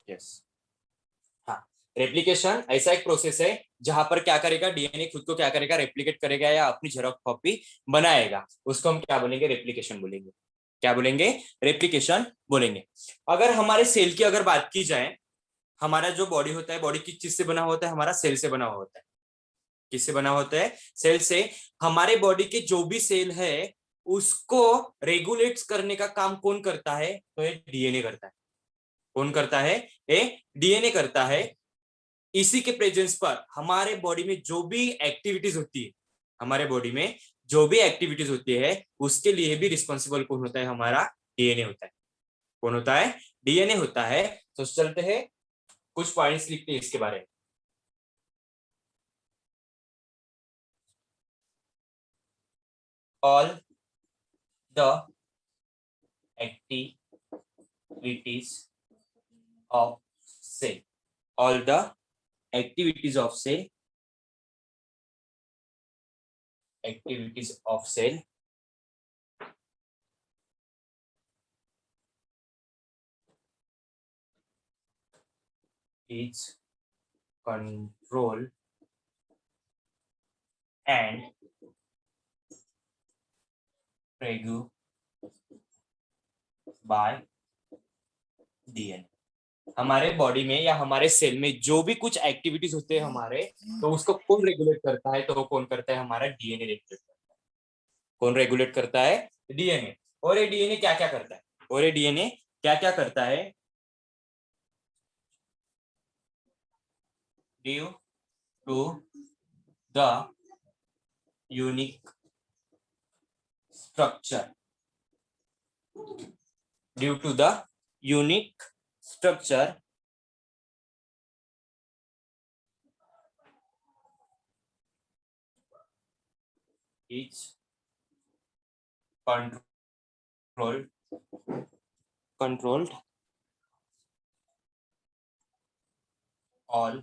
Yes. हाँ, replication ऐसा एक प्रोसेस है जहां पर क्या करेगा, डीएनए खुद को क्या करेगा, रेप्लिकेट करेगा या अपनी जेरोक्स कॉपी बनाएगा। उसको हम क्या बोलेंगे, रेप्लिकेशन बोलेंगे। क्या बोलेंगे, रेप्लिकेशन बोलेंगे। अगर हमारे सेल की अगर बात की जाए, हमारा जो बॉडी होता है, बॉडी किस चीज से बना हुआ होता है, हमारा सेल से बना हुआ होता है। किससे बना होता है, सेल से। हमारे बॉडी के जो भी सेल है उसको रेगुलेट करने का काम कौन करता है, तो ये डीएनए करता है। कौन करता है, ये डीएनए करता है। इसी के प्रेजेंस पर हमारे बॉडी में जो भी एक्टिविटीज होती है, हमारे बॉडी में जो भी एक्टिविटीज होती है उसके लिए भी रिस्पॉन्सिबल कौन होता है, हमारा डीएनए होता है। कौन होता है, डीएनए होता है। तो चलते हैं कुछ पॉइंट्स लिखते हैं इसके बारे में। All the activities of cell, all the activities of cell, activities of cell is controlled and regulated by DNA. हमारे बॉडी में या हमारे सेल में जो भी कुछ एक्टिविटीज होते हैं हमारे, तो उसको कौन रेगुलेट करता है, तो वो कौन करता है, हमारा डीएनए रेगुलेट करता है। कौन रेगुलेट करता है, डीएनए। और ये डीएनए क्या क्या करता है, और ये डीएनए क्या क्या करता है, due to the unique structure, due to the unique structure is controlled all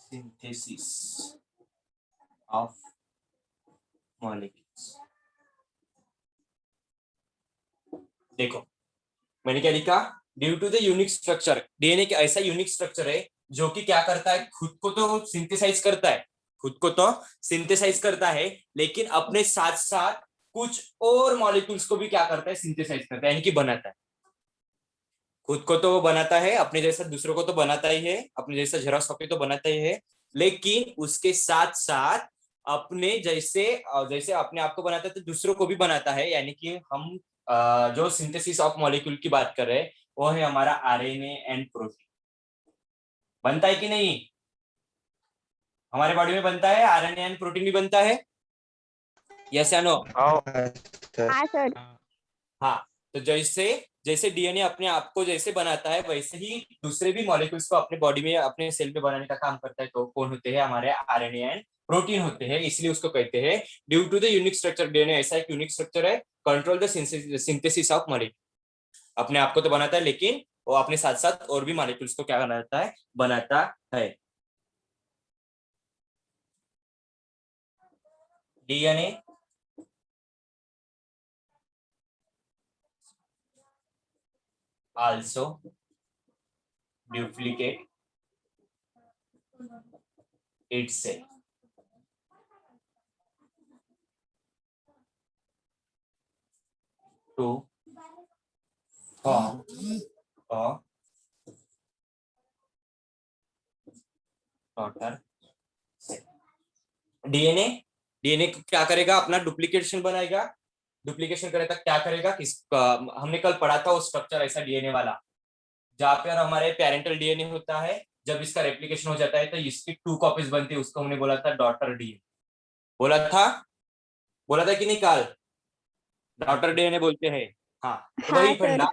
synthesis of molecules। देखो मैंने क्या लिखा, due to the unique structure. DNA का ऐसा यूनिक स्ट्रक्चर है जो कि क्या करता है, खुद को तो सिंथेसाइज करता है, खुद को तो सिंथेसाइज करता है, लेकिन अपने साथ साथ कुछ और मॉलिक्यूल्स को भी क्या करता है, सिंथेसाइज करता है, यानी कि बनाता है। खुद को तो वो बनाता है, अपने जैसा दूसरों को तो बनाता ही है, अपने जैसा जेरॉक्स कॉपी तो बनाता ही है, लेकिन उसके साथ साथ अपने जैसे जैसे अपने आप को बनाता है तो दूसरों को भी बनाता है। यानी कि हम जो सिंथेसिस ऑफ मॉलिक्यूल की बात कर रहे हैं वो है हमारा आरएनए एंड प्रोटीन। बनता है कि नहीं, हमारे बॉडी में बनता है, आरएनए एंड प्रोटीन भी बनता है। यस या नो? हाँ सर। हाँ, तो जैसे जैसे डीएनए अपने आप को जैसे बनाता है वैसे ही दूसरे भी मॉलिक्यूल्स को अपने बॉडी में अपने सेल में बनाने का काम करता है। तो कौन होते हैं, हमारे आरएनए एंड प्रोटीन होते हैं। इसलिए उसको कहते हैं due to the unique structure. DNA ऐसा एक यूनिक स्ट्रक्चर है, control the synthesis of molecule. अपने आप को तो बनाता है लेकिन वो अपने साथ साथ और भी मॉलिक्यूल्स को क्या बनाता है, बनाता है। DNA also duplicate itself to form a daughter cell। DNA DNA क्या करेगा, अपना डुप्लीकेशन बनाएगा। डुप्लीकेशन करेगा क्या करेगा, हमने कल पढ़ा था वो स्ट्रक्चर ऐसा डीएनए वाला, जहां पर हमारे पेरेंटल डीएनए होता है, जब इसका रेप्लिकेशन हो जाता है तो इसकी 2 कॉपीज बनती है, उसको हमने बोला था डॉटर डीएनए। बोला था कि नहीं कल, डॉटर डीएनए बोलते हैं। हाँ, तो हाँ वही सर। फंडा।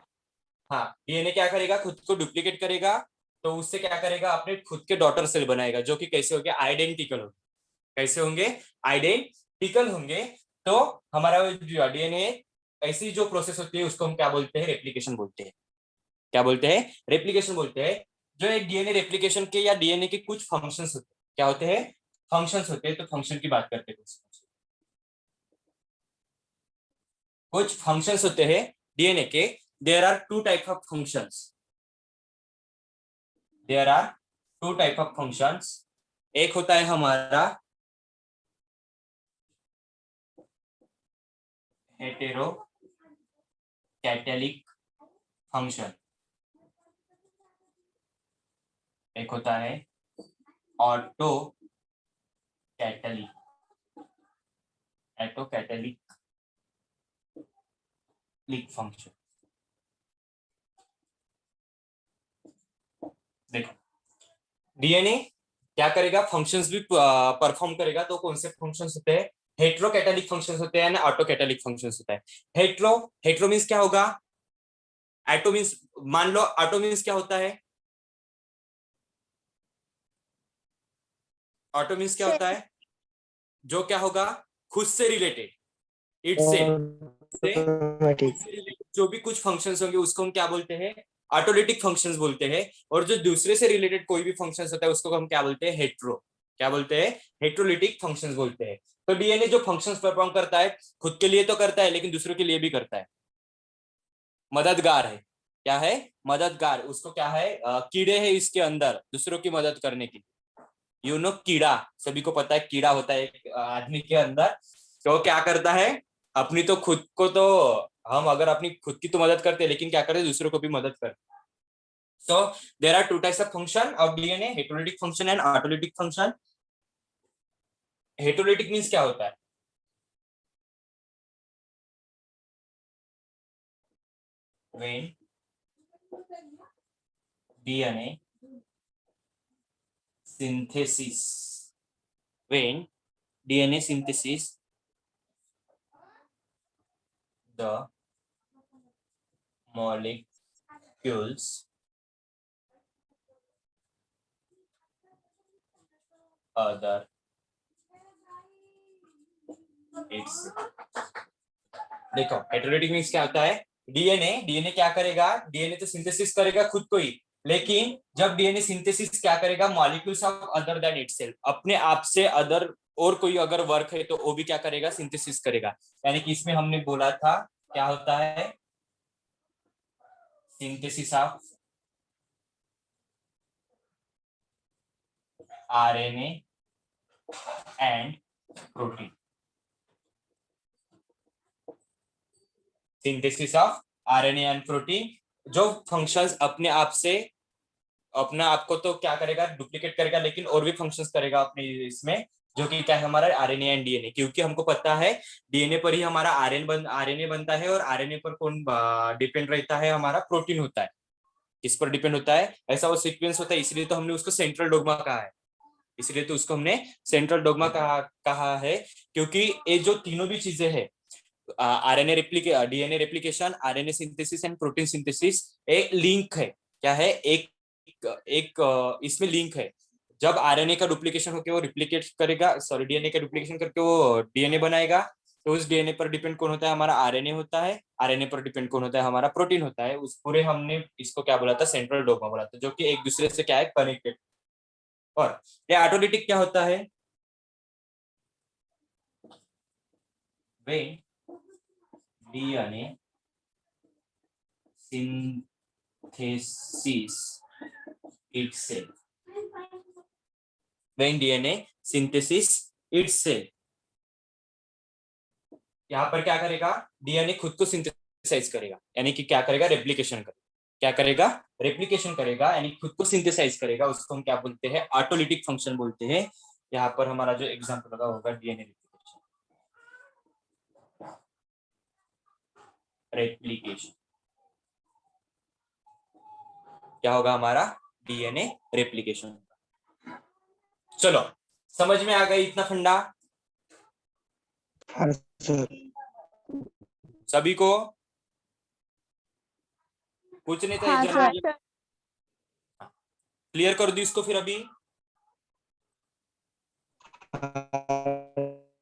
हाँ, डीएनए क्या करेगा, खुद को डुप्लीकेट करेगा, तो उससे क्या करेगा, अपने खुद के डॉटर सेल बनाएगा, जो कि कैसे होंगे, आइडेंटिकल होंगे। कैसे होंगे, आइडेंटिकल होंगे। तो हमारा डीएनए ऐसी जो प्रोसेस होती है उसको हम क्या बोलते हैं, रेप्लिकेशन बोलते हैं। क्या बोलते हैं, रेप्लिकेशन बोलते हैं। जो एक डीएनए रेप्लिकेशन के या डीएनए के कुछ फंक्शंस होते हैं, क्या होते हैं, फंक्शंस होते हैं। तो फंक्शन की बात करते हैं, कुछ फंक्शंस होते हैं डीएनए के। There are 2 type of functions. There are two type of functions. एक होता है हमारा हेटेरो कैटेलिक फंक्शन, एक होता है ऑटो कैटेलिक फंक्शन। देखो डीएनए क्या करेगा, फंक्शंस भी परफॉर्म करेगा। तो कौन से फंक्शंस होते हैं, हेट्रो कैटेलिक फंक्शंस होते हैं ना ऑटो कैटेलिक फंक्शंस होता है। हेट्रो मीन्स क्या होगा, एटो मीन्स, मान लो ऑटो मीन्स क्या होता है, ऑटो मीन्स क्या होता है, जो क्या होगा, खुद से रिलेटेड, इट से ऑटोमेटिक। जो भी कुछ फंक्शंस होंगे उसको हम क्या बोलते हैं, ऑटोलिटिक फंक्शंस बोलते हैं। और जो दूसरे से रिलेटेड कोई भी फंक्शंस होता है उसको हम क्या बोलते हैं, हेट्रो, क्या बोलते हैं, हेट्रोलिटिक फंक्शंस बोलते हैं। तो डीएनए जो फंक्शंस परफॉर्म करता है, खुद के लिए तो करता है लेकिन दूसरों के लिए भी करता है, मददगार है। क्या है, मददगार। उसको क्या है, कीड़े हैं इसके अंदर दूसरों की मदद करने की। कीड़ा, सभी को पता है कीड़ा होता है एक आदमी के अंदर। तो क्या करता है, अपनी तो खुद को तो, हम अगर अपनी खुद की तो मदद करते हैं लेकिन क्या करते हैं, दूसरों को भी मदद करते हैं। So there are two types of function of DNA, heterolytic function and autolytic function. Heterolytic means क्या होता है, when DNA synthesis, when DNA synthesis the molecules other its। देखो हेटेरोलिटिक मीन्स क्या होता है, डीएनए क्या करेगा, डीएनए तो सिंथेसिस करेगा खुद को ही, लेकिन जब डीएनए सिंथेसिस क्या करेगा, molecules of other than itself, अपने आप से अदर और कोई अगर वर्क है तो वो भी क्या करेगा, सिंथेसिस करेगा। यानी कि इसमें हमने बोला था क्या होता है, synthesis of RNA and protein, synthesis of RNA and protein. जो फंक्शंस अपने आप से अपना आपको तो क्या करेगा, डुप्लीकेट करेगा, लेकिन और भी फंक्शंस करेगा अपने इसमें, जो कि क्या है हमारा आरएनए एंड डीएनए। क्योंकि हमको पता है डीएनए पर ही हमारा आरएनए बनता है, और आरएनए पर कौन डिपेंड रहता है, हमारा प्रोटीन होता है। किस पर डिपेंड होता है, ऐसा वो सीक्वेंस होता है, इसलिए तो हमने उसको सेंट्रल डोग्मा कहा है। इसलिए तो उसको हमने सेंट्रल डोग्मा कहा है, क्योंकि ये जो तीनों भी चीजें हैं, RNA replica DNA replication, RNA synthesis and protein synthesis, एक लिंक है। क्या है, एक एक इसमें लिंक है। जब आरएनए का डुप्लीकेशन होकर वो रिप्लिकेट करेगा, सॉरी डीएनए का डुप्लीकेशन करके वो डीएनए बनाएगा, तो उस डीएनए पर डिपेंड कौन होता है, हमारा आरएनए होता है। आरएनए पर डिपेंड कौन होता है, हमारा प्रोटीन होता है। उस पूरे हमने इसको क्या बोला था, सेंट्रल डोग्मा बोला था, जो कि एक दूसरे से क्या है, कनेक्टेड। और ये ऑटोलिटिक क्या होता है, when DNA synthesis itself, when DNA synthesis itself, यहाँ पर क्या करेगा, डीएनए खुद को सिंथेसाइज करेगा, यानी कि क्या करेगा, रेप्लिकेशन करेगा। क्या करेगा, रेप्लिकेशन करेगा, यानी खुद को सिंथेसाइज करेगा। उसको हम क्या बोलते हैं, ऑटोलिटिक फंक्शन बोलते हैं। यहाँ पर हमारा जो एग्जांपल लगा होगा डीएनए रेप्लिकेशन, क्या होगा हमारा, डीएनए रेप्लिकेशन। चलो समझ में आ गई इतना फंडा हाँ सर। सभी को, कुछ नहीं था हाँ जनरल, क्लियर कर दी इसको फिर अभी।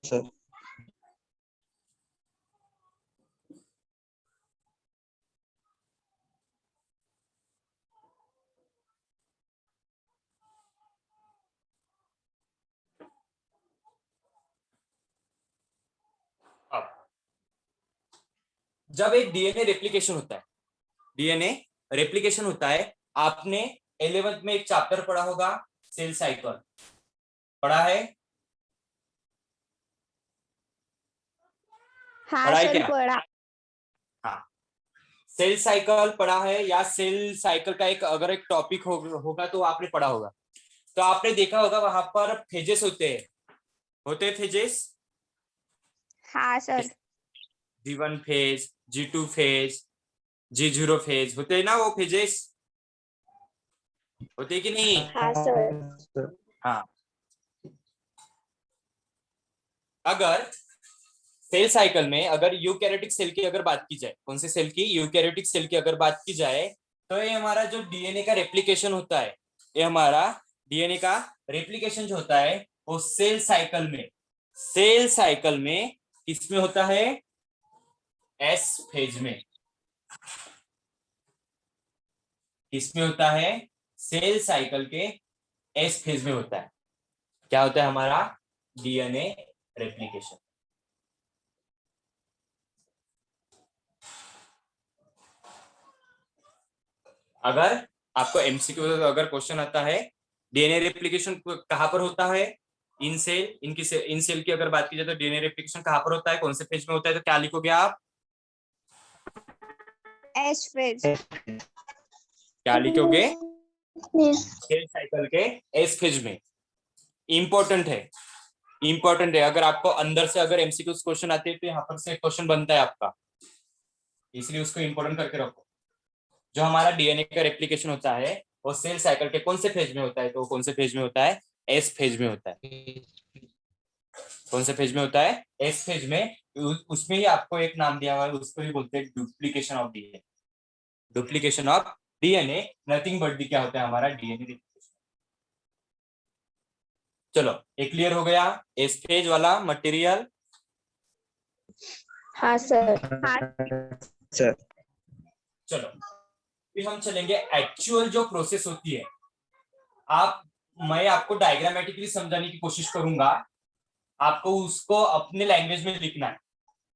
सर अब जब एक डीएनए रेप्लिकेशन होता है, डीएनए रेप्लिकेशन होता है, आपने 11th में एक चैप्टर पढ़ा होगा, सेल साइकिल पढ़ा है? हाँ पढ़ा है सर क्या? पढ़ा। हाँ, सेल साइकिल पढ़ा है, या सेल साइकिल का एक अगर एक टॉपिक होगा तो आपने पढ़ा होगा। तो आपने देखा होगा वहां पर फेजेस होते हैं फेजेस। हाँ sir. G1 phase, G2 phase, G0 phase, होते हैं ना वो फेजेस, होते हैं कि नहीं? हाँ सर। हाँ, अगर सेल साइकिल में अगर यूकैरियोटिक सेल की अगर बात की जाए, कौन से सेल की? यूकैरियोटिक सेल की अगर बात की जाए, तो ये हमारा जो डीएनए का रेप्लिकेशन होता है, ये हमारा डीएनए का रेप्लिकेशन जो होता है वो सेल साइकिल में किसमें होता है? एस फेज में। किसमें होता है? सेल साइकिल के एस फेज में होता है। क्या होता है हमारा? DNA replication. अगर आपको एमसीक्यू अगर क्वेश्चन आता है डीएनए रेप्लिकेशन कहां पर होता है, इन सेल की अगर बात की जाए तो डीएनए रेप्लिकेशन कहां पर होता है, कौन से पेज में होता है, तो क्या लिखोगे आप? S phase. क्या लिखोगे? सेल साइकिल के एस फेज में। इंपॉर्टेंट है, इंपॉर्टेंट है। अगर आपको अंदर से अगर एमसीक्यू क्वेश्चन आते हैं तो यहाँ पर से क्वेश्चन बनता है आपका, इसलिए उसको इंपॉर्टेंट करके रखो। जो हमारा डीएनए का रेप्लिकेशन होता है वो सेल साइकिल के कौन से फेज में होता है, तो कौन से फेज में होता है? एस फेज में होता है। कौन से फेज में होता है? एस फेज में। उसमें ही आपको एक नाम दिया हुआ है, उसको ही बोलते हैं duplication of DNA. Duplication of DNA nothing but क्या होता है हमारा? डीएनए। चलो, ये क्लियर हो गया एस फेज वाला मटेरियल। हाँ सर। हाँ सर चलो, फिर हम चलेंगे एक्चुअल जो प्रोसेस होती है। आप मैं आपको डायग्रामेटिकली समझाने की कोशिश करूंगा, आपको उसको अपने लैंग्वेज में लिखना है।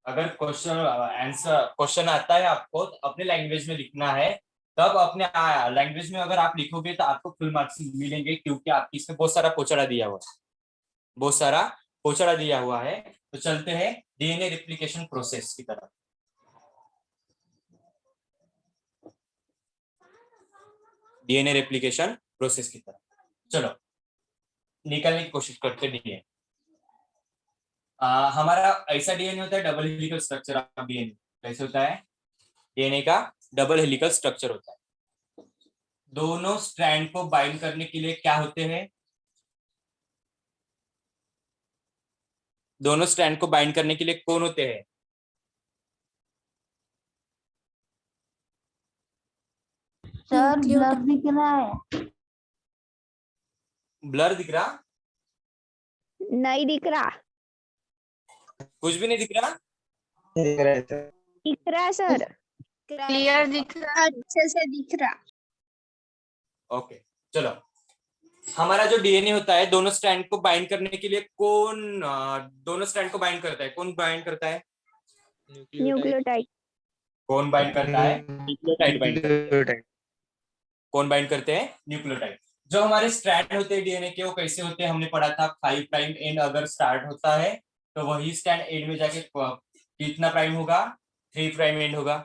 अगर क्वेश्चन आता है आपको तो अपने लैंग्वेज में लिखना है, तब अपने लैंग्वेज में अगर आप लिखोगे तो आपको फुल मार्क्स मिलेंगे, क्योंकि आपकी इसमें बहुत सारा पोचड़ा दिया हुआ है, बहुत सारा पोचड़ा दिया हुआ है। तो चलते हैं डीएनए रिप्लिकेशन प्रोसेस की तरफ। डीएनए रेप्लिकेशन प्रोसेस की तरफ चलो, निकालने की कोशिश करते डीएनए। हमारा ऐसा डीएनए होता है double helical structure of DNA. कैसे होता है? डीएनए का डबल हेलिकल स्ट्रक्चर होता है। दोनों स्ट्रैंड को बाइंड करने के लिए क्या होते हैं? दोनों स्ट्रैंड को बाइंड करने के लिए कौन होते हैं? सर ब्लर दिख रहा है। ब्लर दिख रहा? नहीं दिख रहा। कुछ भी नहीं दिख रहा? दिख रहा सर। क्लियर दिख रहा। अच्छे से दिख रहा। ओके, चलो। हमारा जो डीएनए होता है दोनों स्ट्रैंड को बाइंड करने के लिए दोनों स्ट्रैंड को बाइंड करता है, कौन बाइंड करता है? न्यूक्लियोटाइड। कौन बाइंड करता है? न्यूक्लियोटाइड बाइंड करते हैं। कौन बाइंड करते हैं? न्यूक्लियोटाइड। जो हमारे स्ट्रैंड होते हैं डीएनए के वो कैसे होते हैं हमने पढ़ा था, 5 प्राइम एंड अगर स्टार्ट होता है तो वही स्ट्रैंड एंड में जाके कितना प्राइम होगा? 3 प्राइम एंड होगा।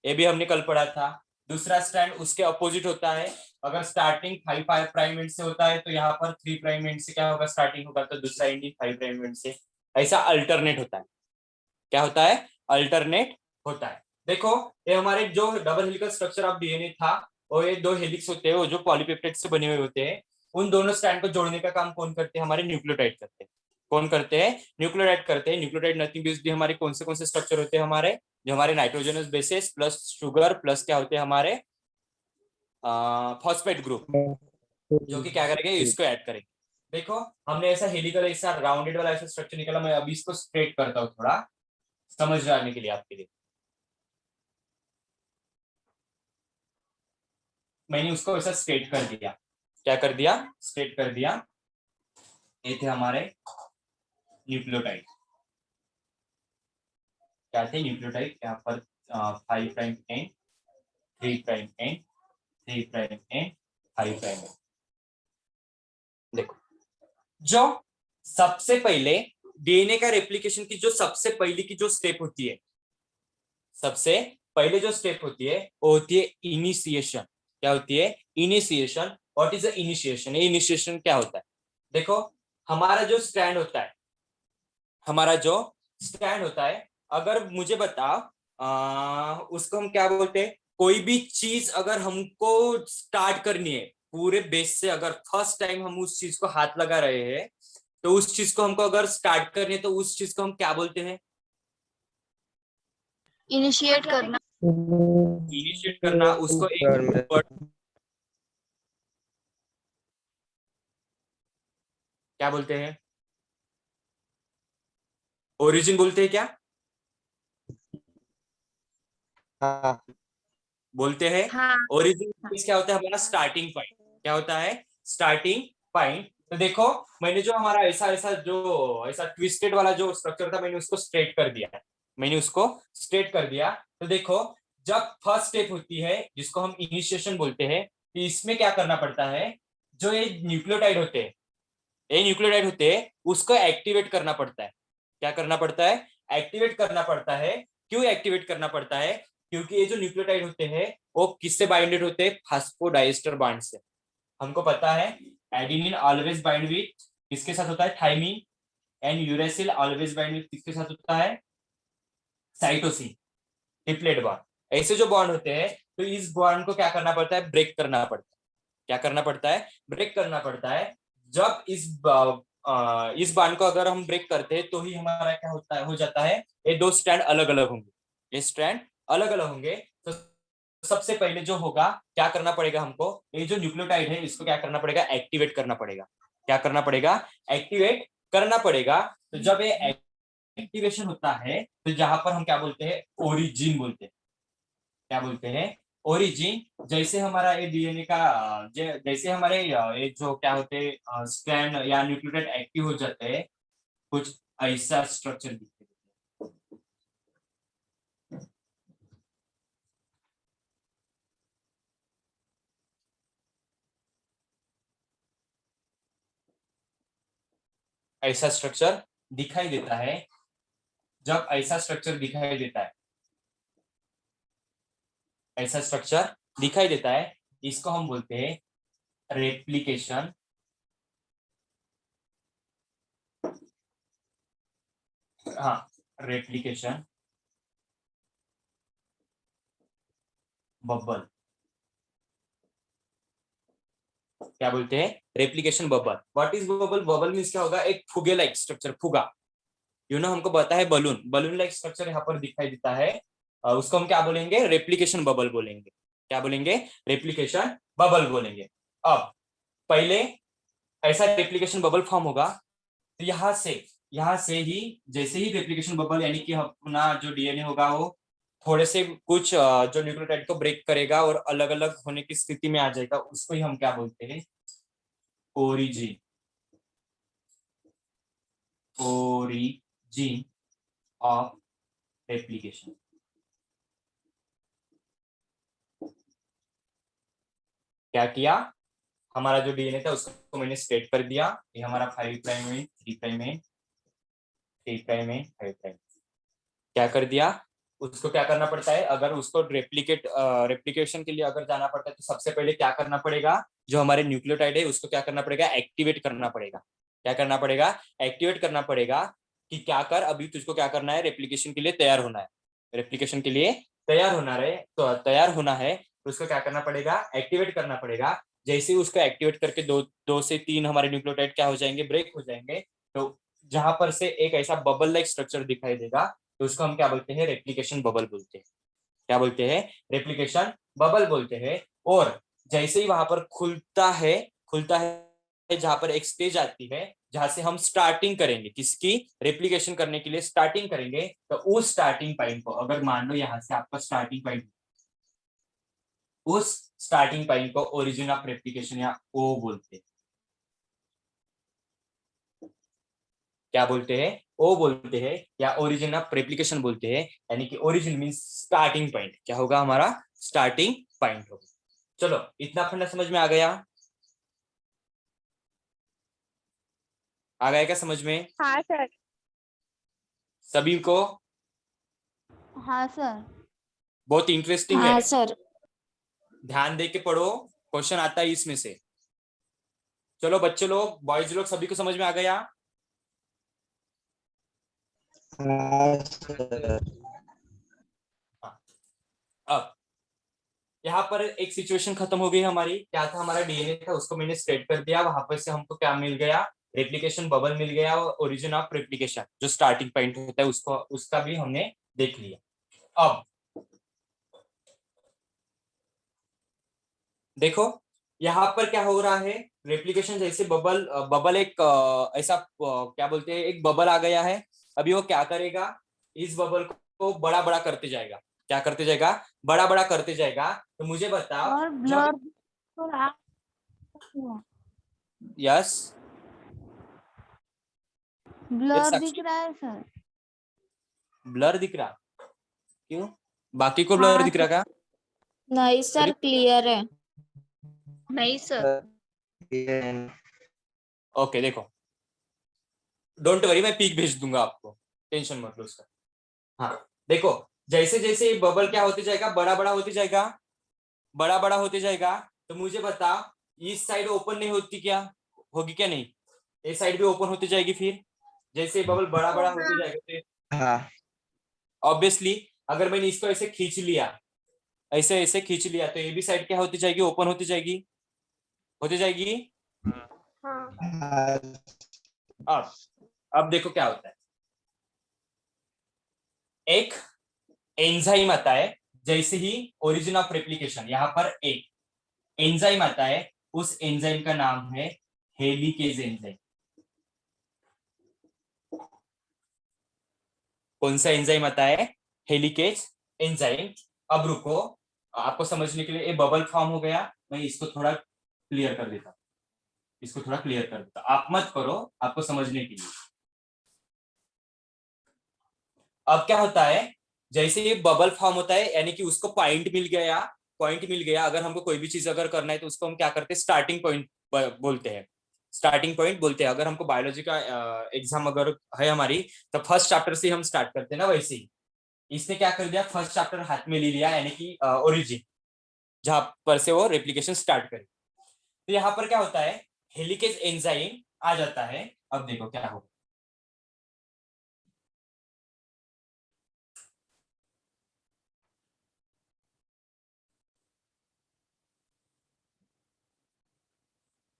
ये भी हमने कल पढ़ा था। दूसरा स्ट्रैंड उसके अपोजिट होता है, अगर स्टार्टिंग 5 प्राइम एंड से होता है तो यहाँ पर 3 प्राइम एंड से क्या होगा? स्टार्टिंग होगा, तो दूसरा एंडिंग 5 प्राइम एंड से। ऐसा अल्टरनेट होता है। क्या होता है? अल्टरनेट होता है। देखो, ये हमारे जो double helical structure of DNA था, और ये 2 हेलिक्स होते हैं वो जो पॉलीपेप्टाइड से बने हुए होते हैं, उन दोनों स्ट्रैंड को जोड़ने का काम कौन करते हैं? हमारे न्यूक्लियोटाइड करते हैं। कौन करते हैं? न्यूक्लियोटाइड करते हैं। न्यूक्लियोटाइड नथिंग बेस्ड हमारे कौन से स्ट्रक्चर होते हैं हमारे? जो हमारे nitrogenous bases plus sugar plus क्या होते हैं हमारे? फॉस्फेट ग्रुप, जो कि क्या करेंगे? इसको ऐड करेंगे। देखो, हमने ऐसा हेलिकल ऐसा राउंडेड वाला ऐसा स्ट्रक्चर निकाला। मैं अभी इसको स्ट्रेट करता हूँ थोड़ा समझ आने के लिए आपके लिए। मैंने उसको ऐसा स्ट्रेट कर दिया। क्या कर दिया? स्ट्रेट कर दिया। ये थे हमारे न्यूक्लियोटाइड। क्या थे? न्यूक्लियोटाइड। यहाँ पर 5 prime and, 3 prime and, 3 prime and, 5 prime. देखो, जो सबसे पहले डीएनए का रेप्लिकेशन की जो सबसे पहली की जो स्टेप होती है, सबसे पहले जो स्टेप होती है वो होती है इनिशिएशन। क्या होती है? Initiation. What is the initiation? Initiation क्या होता है? देखो, हमारा जो स्टैंड होता है, हमारा जो स्टैंड होता है, अगर मुझे बताओ उसको हम क्या बोलते हैं? कोई भी चीज अगर हमको स्टार्ट करनी है पूरे बेस से, अगर फर्स्ट टाइम हम उस चीज को हाथ लगा रहे हैं, तो उस चीज को हमको अगर स्टार्ट करनी है तो उस चीज को हम क्या बोलते हैं? इनिशिएट करना। इनिशिएट करना। उसको एक word क्या बोलते हैं? ओरिजिन बोलते हैं क्या? हाँ। बोलते हैं। हाँ। ओरिजिन क्या होता है? हमारा स्टार्टिंग पॉइंट। क्या होता है? Starting point. तो देखो, मैंने जो हमारा ऐसा ऐसा जो ऐसा ट्विस्टेड वाला जो स्ट्रक्चर था, मैंने उसको स्ट्रेट कर दिया। मैंने उसको स्ट्रेट कर दिया। तो देखो, जब फर्स्ट स्टेप होती है जिसको हम इनिशिएशन बोलते हैं, तो इसमें क्या करना पड़ता है? जो ये न्यूक्लियोटाइड होते हैं, ये न्यूक्लियोटाइड होते हैं, उसको एक्टिवेट करना पड़ता है। क्या करना पड़ता है? एक्टिवेट करना पड़ता है। क्यों एक्टिवेट करना पड़ता है? क्योंकि ये जो न्यूक्लियोटाइड होते हैं वो किससे बाइंडेड होते हैं? फास्फोडाइस्टर बॉन्ड से। हमको पता है एडेनिन ऑलवेज बाइंड विथ किसके साथ होता है? Thymine. And uracil always bind with किसके साथ होता है? साइटोसिन। Triplet bond. ऐसे जो बॉन्ड होते हैं, तो इस बॉन्ड को क्या करना पड़ता है? ब्रेक करना पड़ता है। क्या करना पड़ता है? ब्रेक करना पड़ता है। जब इस बांड को अगर हम ब्रेक करते हैं तो ही हमारा क्या होता है? हो जाता है ये दो स्ट्रैंड अलग अलग होंगे। ये स्ट्रैंड अलग अलग होंगे। तो सबसे पहले जो होगा, क्या करना पड़ेगा हमको? ये जो न्यूक्लियोटाइड है इसको क्या करना पड़ेगा? एक्टिवेट करना पड़ेगा। क्या करना पड़ेगा? एक्टिवेट करना पड़ेगा। तो जब ये एक्टिवेशन होता है, तो जहां पर हम क्या बोलते हैं? ओरिजिन बोलते हैं। क्या बोलते हैं? ओरिजिन। जैसे हमारा ये डीएनए का जैसे हमारे ये जो क्या होते हैं स्ट्रैंड या न्यूक्लियोटाइड एक्टिव हो जाते हैं, कुछ ऐसा स्ट्रक्चर दिखते हैं। ऐसा स्ट्रक्चर दिखाई देता है। जब ऐसा स्ट्रक्चर दिखाई देता है, ऐसा स्ट्रक्चर दिखाई देता है, इसको हम बोलते हैं रेप्लिकेशन। हाँ, रेप्लिकेशन बबल। क्या बोलते हैं? Replication bubble. What is bubble? Bubble means क्या होगा? एक फुगे लाइक स्ट्रक्चर, फुगा। हमको पता है बलून, बलून लाइक स्ट्रक्चर यहाँ पर दिखाई देता है। उसको हम क्या बोलेंगे? रेप्लिकेशन बबल बोलेंगे। क्या बोलेंगे? रेप्लिकेशन बबल बोलेंगे। अब पहले ऐसा रेप्लिकेशन बबल फॉर्म होगा, तो यहाँ से ही जैसे ही रेप्लिकेशन बबल यानी कि अपना जो डीएनए होगा वो थोड़े से कुछ जो न्यूक्लियोटाइड को ब्रेक करेगा और अलग अलग होने की स्थिति में आ जाएगा, उसको ही हम क्या बोलते हैं? ओरिजिन। Origin of replication. क्या किया? हमारा जो डीएनए था उसको मैंने स्ट्रेट कर दिया। ये हमारा 5 प्राइम है, 3 प्राइम है, 3 प्राइम है, 5 प्राइम। क्या कर दिया? उसको क्या करना पड़ता है? अगर उसको रेप्लिकेशन के लिए अगर जाना पड़ता है, तो सबसे पहले क्या करना पड़ेगा? जो हमारे न्यूक्लियोटाइड है उसको क्या करना पड़ेगा? एक्टिवेट करना पड़ेगा। क्या करना पड़ेगा? एक्टिवेट करना पड़ेगा। कि क्या कर, अभी तुझको क्या करना है? रेप्लिकेशन के लिए तैयार होना है। रेप्लिकेशन के लिए तैयार होना रहे तो तैयार होना है, तो उसको क्या करना पड़ेगा? एक्टिवेट करना पड़ेगा। जैसे ही उसको एक्टिवेट करके दो से तीन हमारे न्यूक्लियोटाइड क्या हो जाएंगे? ब्रेक हो जाएंगे। तो जहां पर से एक ऐसा बबल लाइक स्ट्रक्चर दिखाई देगा, तो उसको हम क्या बोलते हैं? रेप्लिकेशन बबल बोलते हैं। क्या बोलते हैं? रेप्लिकेशन बबल बोलते हैं। और जैसे ही वहां पर खुलता है जहां पर एक स्टेज आती है जहां से हम स्टार्टिंग करेंगे, किसकी? रेप्लिकेशन करने के लिए स्टार्टिंग करेंगे। तो उस स्टार्टिंग पॉइंट को, अगर मान लो यहाँ से आपका स्टार्टिंग पॉइंट, उस स्टार्टिंग पॉइंट को ओरिजिन ऑफ रेप्लिकेशन या ओ बोलते हैं। क्या बोलते हैं? ओ बोलते हैं या ओरिजिन ऑफ रेप्लिकेशन बोलते हैं। यानी कि ओरिजिन मींस स्टार्टिंग पॉइंट। क्या होगा? हमारा स्टार्टिंग पॉइंट होगा। चलो इतना फंडा समझ में आ गया? आ गया क्या समझ में हाँ सर। सभी को? हाँ सर। बहुत इंटरेस्टिंग है, हाँ सर। ध्यान दे के पढ़ो, क्वेश्चन आता है इसमें से। चलो बच्चे लोग, बॉयज लोग, सभी को समझ में आ गया? हाँ सर। अब यहाँ पर एक सिचुएशन खत्म हो गई हमारी। क्या था, हमारा डीएनए था, उसको मैंने स्प्रेड कर दिया। वहां पर से हमको क्या मिल गया? रेप्लिकेशन बबल मिल गया, और ओरिजिन ऑफ रेप्लिकेशन जो स्टार्टिंग पॉइंट होता है उसको, उसका भी हमने देख लिया। अब देखो यहाँ पर क्या हो रहा है, रेप्लिकेशन जैसे बबल बबल एक ऐसा क्या बोलते हैं, एक बबल आ गया है। अभी वो क्या करेगा, इस बबल को बड़ा बड़ा करते जाएगा। क्या करते जाएगा? बड़ा बड़ा करते जाएगा। तो मुझे बताओ, और जब ब्लर यस ब्लर यस दिख रहा है सर। ब्लर दिख रहा, क्यों? बाकी को ब्लर हाँ दिख रहा सर। क्या? नहीं सर, क्लियर है। नहीं सर। ओके देखो, डोंट वरी, मैं पिक भेज दूंगा आपको, टेंशन मत लो उसका। हाँ देखो, जैसे जैसे बबल क्या होते जाएगा, बड़ा बड़ा होते जाएगा, बड़ा बड़ा होते जाएगा। तो मुझे बता, इस साइड ओपन नहीं होती क्या? होगी क्या नहीं? ये साइड भी ओपन होती जाएगी फिर, जैसे बबल बड़ा बड़ा होते जाएगा तो हाँ ऑब्वियसली अगर मैंने इसको ऐसे खींच लिया, ऐसे ऐसे खींच लिया, तो ये भी साइड क्या होती जाएगी? ओपन होती जाएगी, होती जाएगी। हाँ। हाँ अब अब देखो क्या होता है, एक एंजाइम आता है। जैसे ही ओरिजिन ऑफ रेप्लिकेशन, यहाँ पर एक एंजाइम आता है, उस एंजाइम का नाम है हेलिकेज एंजाइम। कौन सा एंजाइम आता है? Helicase enzyme. अब रुको, आपको समझने के लिए ये बबल फॉर्म हो गया, मैं इसको थोड़ा क्लियर कर देता हूँ, इसको थोड़ा क्लियर कर देता हूँ, आप मत करो, आपको समझने के लिए। अब क्या होता है, जैसे ये बबल फॉर्म होता है, यानी कि उसको पॉइंट मिल गया, पॉइंट मिल गया। अगर हमको कोई भी चीज अगर करना है तो उसको हम क्या करते हैं? स्टार्टिंग पॉइंट बोलते हैं, स्टार्टिंग पॉइंट बोलते हैं। अगर हमको बायोलॉजी का एग्जाम अगर है हमारी, तो फर्स्ट चैप्टर से हम स्टार्ट करते हैं ना, वैसे ही इसने क्या कर दिया, फर्स्ट चैप्टर हाथ में ले लिया, यानी कि ओरिजिन, जहां पर से वो रेप्लिकेशन स्टार्ट करे। तो यहाँ पर क्या होता है, हेलिकेज एंजाइम आ जाता है। अब देखो क्या होगा,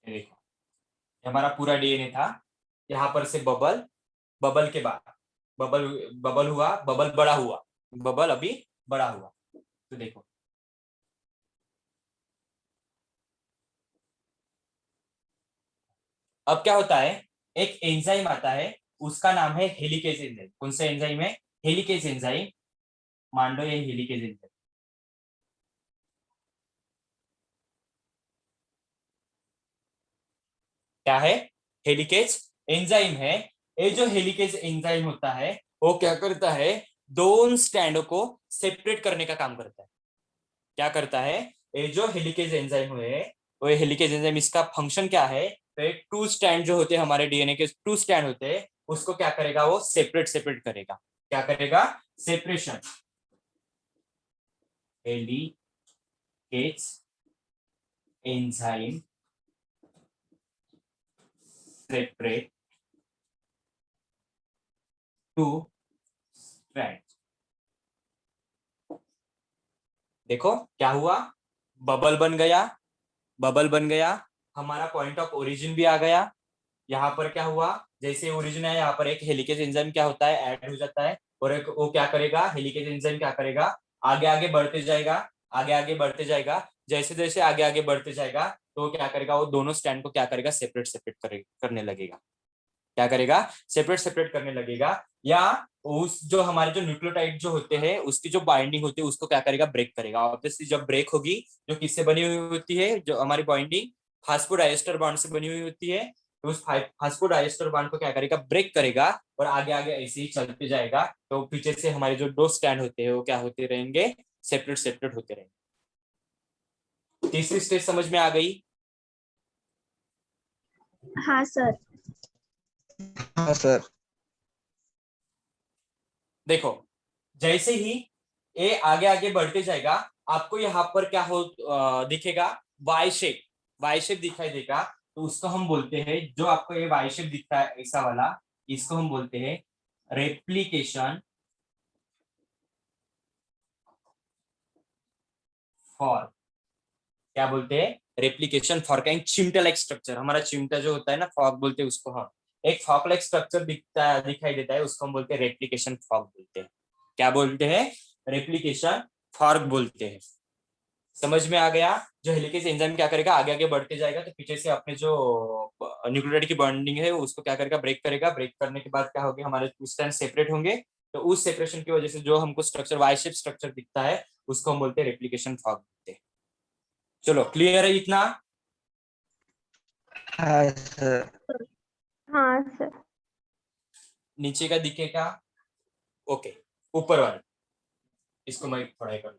ये देखो, ये हमारा पूरा डीएनए था। यहाँ पर से बबल, बबल के बाद बबल, बबल हुआ, बबल बड़ा हुआ, बबल अभी बड़ा हुआ। तो देखो अब क्या होता है, एक एंजाइम आता है, उसका नाम है हेलिकेज एंजाइम। कौन सा एंजाइम है? Helicase enzyme. मान लो ये हेलिकेज एंजाइम क्या है? हेलिकेज एंजाइम है। ये जो हेलिकेज एंजाइम होता है, वो क्या करता है, दोनों स्टैंडों को सेपरेट करने का काम करता है। क्या करता है, ये जो हेलिकेज एंजाइम हुए, वो हेलिकेज एंजाइम, इसका फंक्शन क्या है? तो एक टू स्टैंड जो होते हैं हमारे डीएनए के, टू स्टैंड होते हैं, उसको क्या करेगा, वो सेपरेट सेपरेट करेगा। क्या करेगा? Separation. Helicase enzyme separate two strand. देखो क्या हुआ, बबल बन गया, बबल बन गया, हमारा पॉइंट ऑफ ओरिजिन भी आ गया। यहाँ पर क्या हुआ, जैसे ओरिजिन है, यहाँ पर एक हेलिकेज एंजाइम क्या होता है, ऐड हो जाता है। और एक वो क्या करेगा, हेलिकेज एंजाइम क्या करेगा, आगे आगे बढ़ते जाएगा, आगे आगे बढ़ते जाएगा। जैसे जैसे आगे आगे बढ़ते जाएगा, तो वो क्या करेगा, वो दोनों स्टैंड को क्या करेगा, सेपरेट सेपरेट करने लगेगा। क्या करेगा? सेपरेट सेपरेट करने लगेगा। या उस जो हमारे जो न्यूक्लियोटाइड जो होते हैं, उसकी जो बाइंडिंग होती है, उसको क्या करेगा, ब्रेक करेगा। ऑब्वियसली जब ब्रेक होगी, जो किससे बनी हुई होती है, जो हमारी बाइंडिंग फास्फोडाइएस्टर बॉन्ड से बनी हुई होती है, तो उस फास्फोडाइएस्टर बॉन्ड को क्या करेगा, ब्रेक करेगा, और आगे आगे ऐसे ही चलते जाएगा। तो पीछे से हमारे जो दो स्टैंड होते हैं, वो क्या होते रहेंगे, सेपरेट सेपरेट होते रहेंगे। तीसरी स्टेज समझ में आ गई? हाँ सर। हाँ सर। देखो, जैसे ही ये आगे आगे बढ़ते जाएगा, आपको यहाँ पर क्या हो दिखेगा, वाई शेप, वाई शेप दिखाई देगा। तो उसको हम बोलते हैं, जो आपको ये वाई शेप दिखता है ऐसा वाला, इसको हम बोलते हैं रेप्लिकेशन फॉर। क्या बोलते हैं? रेप्लिकेशन फॉर का चिमटा लाइक स्ट्रक्चर, हमारा चिमटा जो होता है ना, फॉक बोलते हैं उसको हम। एक फॉक लाइक स्ट्रक्चर दिखाई देता है, उसको हम बोलते हैं रेप्लिकेशन फॉक बोलते हैं। क्या बोलते हैं? रेप्लिकेशन फॉर्क बोलते हैं। समझ में आ गया? जो हेलिकेज एंजाइम क्या करेगा, आगे आगे बढ़ते जाएगा तो पीछे से अपने जो न्यूक्लियोटाइड की बॉन्डिंग है उसको क्या करेगा, ब्रेक करेगा। ब्रेक करने के बाद क्या होगा, हमारे स्ट्रैंड सेपरेट होंगे। तो उस सेपरेशन की वजह से जो हमको स्ट्रक्चर वाई शेप स्ट्रक्चर दिखता है, उसको हम बोलते हैं रेप्लिकेशन फॉर्क बोलते हैं। चलो, क्लियर है इतना? हाँ सर। हाँ सर। नीचे का दिखेगा? ओके, ऊपर वाला इसको मैं थोड़ा कर।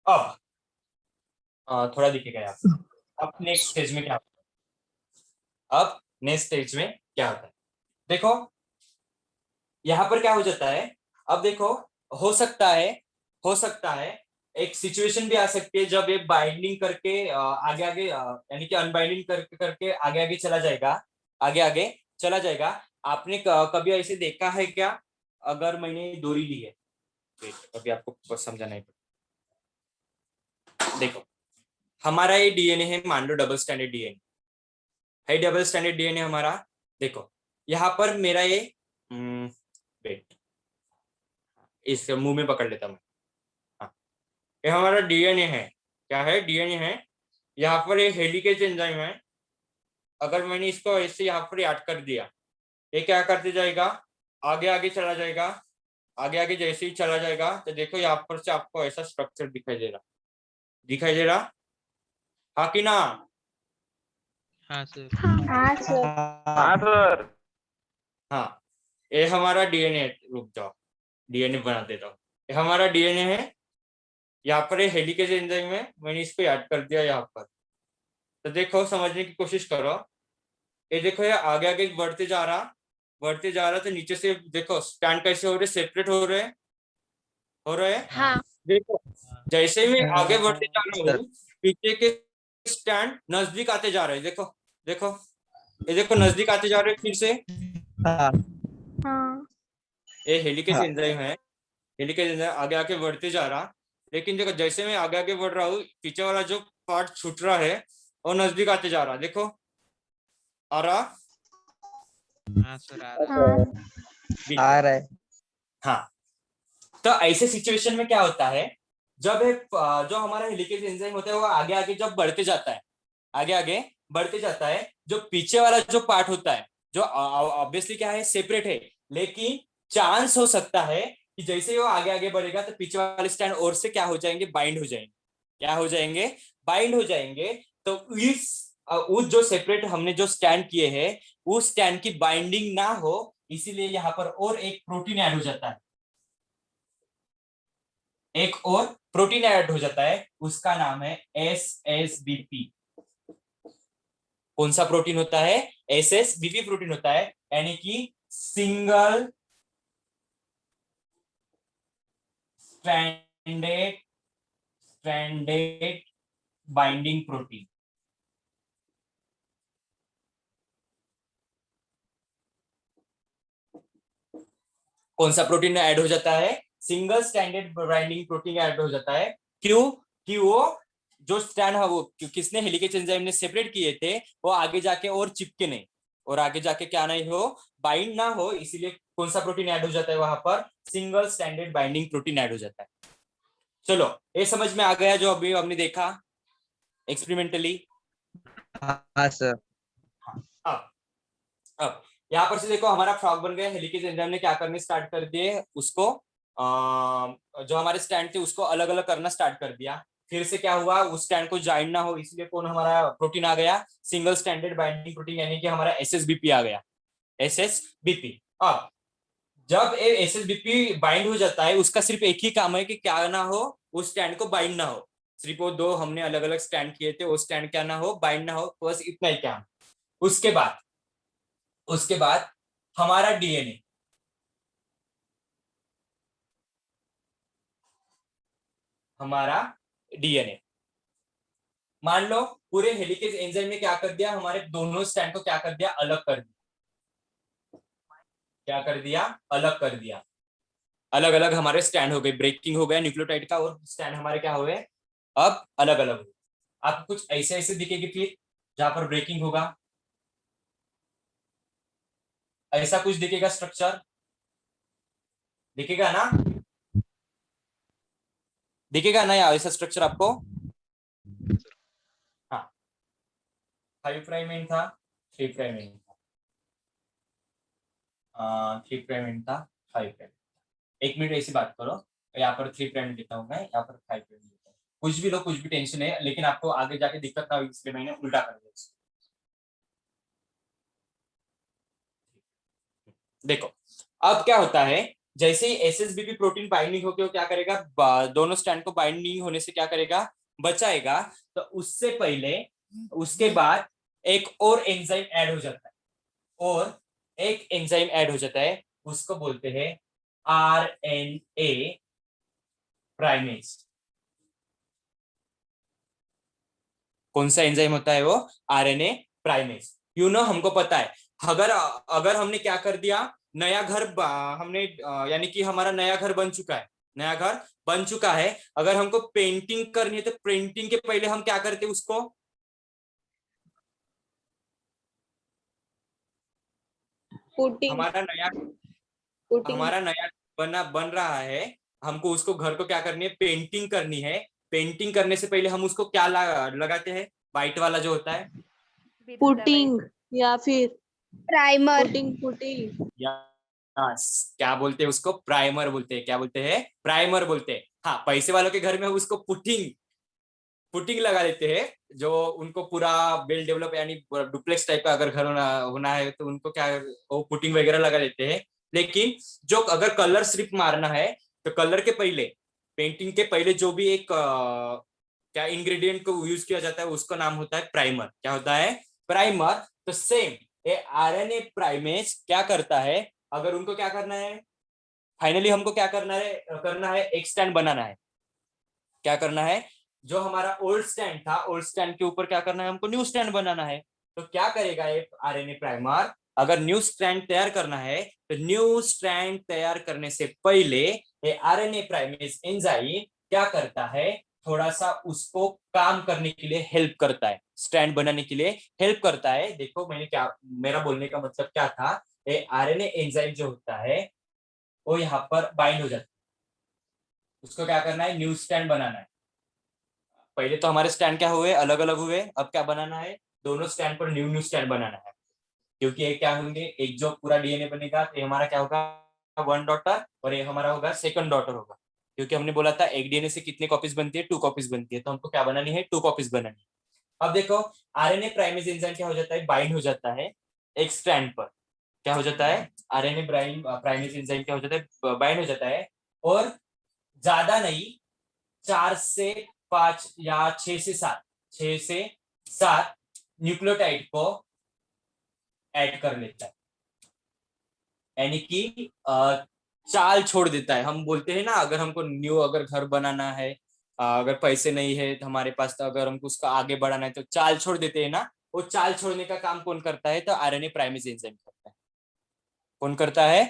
अब थोड़ा दिखेगा यहाँ। अब नेक्स्ट स्टेज में क्या होता है? अब नेक्स्ट स्टेज में क्या होता है, देखो यहाँ पर क्या हो जाता है। अब देखो, हो सकता है, हो सकता है एक सिचुएशन भी आ सकती है जब ये बाइंडिंग करके आगे आगे यानी कि अनबाइंडिंग करके करके आगे आगे चला जाएगा, आगे आगे चला जाएगा। आपने कभी ऐसे देखा है क्या? अगर मैंने डोरी ली है, अभी आपको समझाना है। देखो, हमारा ये डीएनए है, मान लो डबल स्टैंडर्ड डीएनए है, डबल स्टैंडर्ड डीएनए हमारा। देखो यहाँ पर मेरा ये वेट, इस मुंह में पकड़ लेता मैं। हाँ, ये हमारा डीएनए है। क्या है? डीएनए है। यहाँ पर ये हेलिकेज एंजाइम है। अगर मैंने इसको ऐसे यहाँ पर याद कर दिया, ये क्या करते जाएगा, आगे आगे चला जाएगा। आगे आगे जैसे ही चला जाएगा तो देखो यहाँ पर से आपको ऐसा स्ट्रक्चर दिखाई दे रहा, दिखाई दे रहा, हाँ कि ना? हाँ सर। हाँ सर। हाँ सर। हाँ, ये हमारा डीएनए। रुक जाओ, डीएनए बना देता हूँ। ये हमारा डीएनए है। यहाँ पर ये हेलिकेज एंजाइम है, मैंने इसको याद कर दिया यहाँ पर। तो देखो, समझने की कोशिश करो। ये देखो, ये आगे आगे बढ़ते जा रहा, बढ़ते जा रहा। तो नीचे से देखो स्टैंड कैसे हो रहे, सेपरेट हो रहे, हो रहे। हाँ। देखो, जैसे ही मैं आगे बढ़ते जा रहा सर। हूँ, पीछे के स्टैंड नजदीक आते जा रहे हैं। देखो देखो, ये देखो नजदीक आते जा रहे हैं फिर से। हाँ हाँ। ये हेलिकेज हाँ एंजाइम है। हेलिकेज एंजाइम आगे आगे बढ़ते जा रहा, लेकिन देखो जैसे मैं आगे आगे बढ़ रहा हूँ, पीछे वाला जो पार्ट छूट रहा है वो नजदीक आते जा रहा। देखो, आ रहा। हाँ सर आ रहा हाँ। आ रहा है। हाँ, तो ऐसे सिचुएशन में क्या होता है, जब जो हमारा हेलिकेज एंजाइम होता है वो आगे आगे जब बढ़ते जाता है, आगे आगे बढ़ते जाता है, जो पीछे वाला जो पार्ट होता है, जो ऑब्वियसली क्या है, सेपरेट है, लेकिन चांस हो सकता है कि जैसे ही वो आगे आगे बढ़ेगा तो पीछे वाले स्टैंड और से क्या हो जाएंगे, बाइंड हो जाएंगे। क्या हो जाएंगे? बाइंड हो जाएंगे। तो उस जो सेपरेट हमने जो स्टैंड किए हैं, उस स्टैंड की बाइंडिंग ना हो, इसीलिए यहाँ पर और एक प्रोटीन ऐड हो जाता है। एक और प्रोटीन ऐड हो जाता है, उसका नाम है SSBP। कौन सा प्रोटीन होता है? SSBP प्रोटीन होता है, यानी कि सिंगल स्ट्रैंडेड बाइंडिंग प्रोटीन। कौन सा प्रोटीन ऐड हो जाता है? Single standard binding protein add हो जाता है। क्यों? कि वो जो स्टैंड है, वो किसने, हेलिकेज एंजाइम ने सेपरेट किए थे, वो आगे जाके और चिपके नहीं, और आगे जाके क्या नहीं हो, बाइंड ना हो। इसीलिए कौन सा प्रोटीन ऐड हो जाता है वहां पर? Single standard binding protein add हो जाता है। चलो, ये समझ में आ गया जो अभी हमने देखा एक्सपेरिमेंटली। हाँ सर। अब यहाँ पर से देखो, हमारा फ्रॉग बन गया। हेलिकेज एंजाइम ने क्या करने स्टार्ट कर दिए, उसको जो हमारे स्टैंड थे उसको अलग अलग करना स्टार्ट कर दिया। फिर से क्या हुआ, उस स्टैंड को ज्वाइन ना हो, इसलिए कौन हमारा प्रोटीन आ गया, सिंगल स्टैंडर्ड बाइंडिंग प्रोटीन, यानी कि हमारा SSBP आ गया। SSBP। अब जब एसएसबीपी बाइंड हो जाता है, उसका सिर्फ एक ही काम है कि क्या ना हो, उस स्टैंड को बाइंड ना हो। सिर्फ वो दो हमने अलग अलग स्टैंड किए थे, वो स्टैंड क्या ना हो, बाइंड ना हो, बस इतना ही काम। उसके बाद हमारा डीएनए, मान लो पूरे हेलिकेज एंजाइम ने क्या कर दिया, हमारे दोनों स्टैंड को क्या कर दिया, अलग कर दिया। क्या कर दिया, अलग कर दिया। अलग अलग हमारे स्टैंड हो गए, ब्रेकिंग हो गया न्यूक्लियोटाइड का, और स्टैंड हमारे क्या हो गए, अब अलग अलग हो गए। आपको कुछ ऐसे ऐसे दिखेगी फिर जहां पर ब्रेकिंग होगा, ऐसा कुछ दिखेगा, स्ट्रक्चर दिखेगा ना, दिखेगा ना यार ऐसा स्ट्रक्चर आपको। हाँ, 5 प्राइम एंड था, 3 प्राइम एंड था, 3 प्राइम एंड था, 5 प्राइम। एक मिनट ऐसी बात करो, यहाँ पर 3 प्राइम लिखा हूँ मैं, यहाँ पर 5 प्राइम लिखा हूँ। कुछ भी लो, कुछ भी टेंशन है, लेकिन आपको आगे जाके दिक्कत ना हो, इसलिए मैंने उल्टा कर दिया। देखो अब क्या होता है, जैसे ही एसएसबीपी प्रोटीन बाइंडिंग होकर क्या करेगा, दोनों स्टैंड को बाइंडिंग होने से क्या करेगा, बचाएगा। तो उससे पहले, उसके बाद एक और एंजाइम ऐड हो जाता है, और एक एंजाइम ऐड हो जाता है, उसको बोलते हैं आरएनए प्राइमेज। कौन सा एंजाइम होता है वो, आरएनए प्राइमेज। हमको पता है, अगर अगर हमने क्या कर दिया, नया घर हमने यानी कि हमारा नया घर बन चुका है, नया घर बन चुका है, अगर हमको पेंटिंग करनी है तो पेंटिंग के पहले हम क्या करते हैं उसको, हमारा नया बन रहा है, हमको उसको घर को क्या करनी है, पेंटिंग करनी है। पेंटिंग करने से पहले हम उसको क्या लगाते हैं, व्हाइट वाला जो होता है, पुटिंग या फिर प्राइमर। पुटिंग या क्या बोलते हैं उसको, प्राइमर बोलते हैं। क्या बोलते हैं, प्राइमर बोलते हैं। हाँ, पैसे वालों के घर में उसको पुटिंग लगा देते हैं, जो उनको पूरा वेल डेवलप यानी डुप्लेक्स टाइप का अगर घर होना है तो उनको क्या, वो पुटिंग वगैरह लगा देते हैं। लेकिन जो अगर कलर सिर्फ मारना है, तो कलर के पहले, पेंटिंग के पहले जो भी एक क्या इंग्रेडिएंट को यूज किया जाता है, उसका नाम होता है प्राइमर। क्या होता है, प्राइमर। तो सेम ये आरएनए प्राइमेज क्या करता है, अगर उनको क्या करना है, फाइनली हमको क्या करना है एक स्टैंड बनाना है। क्या करना है, जो हमारा ओल्ड स्टैंड था, ओल्ड स्टैंड के ऊपर क्या करना है, हमको न्यू स्टैंड बनाना है। तो क्या करेगा ये आरएनए प्राइमर, अगर न्यू स्ट्रैंड तैयार करना है, तो न्यू स्ट्रैंड तैयार करने से पहले ये आरएनए प्राइमेज एंजाइम क्या करता है, थोड़ा सा उसको काम करने के लिए हेल्प करता है, स्ट्रैंड बनाने के लिए हेल्प करता है। देखो मैंने क्या, मेरा बोलने का मतलब क्या था, ये आरएनए एंजाइम जो होता है वो यहाँ पर बाइंड हो जाता है, उसको क्या करना है, न्यू स्टैंड बनाना है। पहले तो हमारे स्टैंड क्या हुए, अलग अलग हुए, अब क्या बनाना है, दोनों स्टैंड पर न्यू न्यू स्टैंड बनाना है। क्योंकि ये क्या होंगे, एक जो पूरा डीएनए बनेगा तो ये हमारा क्या होगा, 1 डॉटर, और ये हमारा होगा 2nd डॉटर होगा। क्योंकि हमने बोला था एक डीएनए से कितनी कॉपीज बनती है, 2 कॉपीज बनती है, तो हमको क्या बनानी है, 2 कॉपीज बनानी है। अब देखो आरएनए प्राइमेज एंजाइम क्या हो जाता है, बाइंड हो जाता है एक स्ट्रैंड पर। क्या हो जाता है, आरएनए प्राइमेज एंजाइम क्या हो जाता है, बाइंड हो जाता है, और ज्यादा नहीं, 4 से 5 या 6 से 7 न्यूक्लियोटाइड को ऐड कर लेता है, यानी कि चाल छोड़ देता है। हम बोलते हैं ना, अगर हमको न्यू अगर घर बनाना है, अगर पैसे नहीं है तो हमारे पास, तो अगर हमको उसका आगे बढ़ाना है तो चाल छोड़ देते हैं ना, वो चाल छोड़ने का काम कौन करता है, तो आरएनए प्राइमेज एंजाइम करता है। कौन करता है,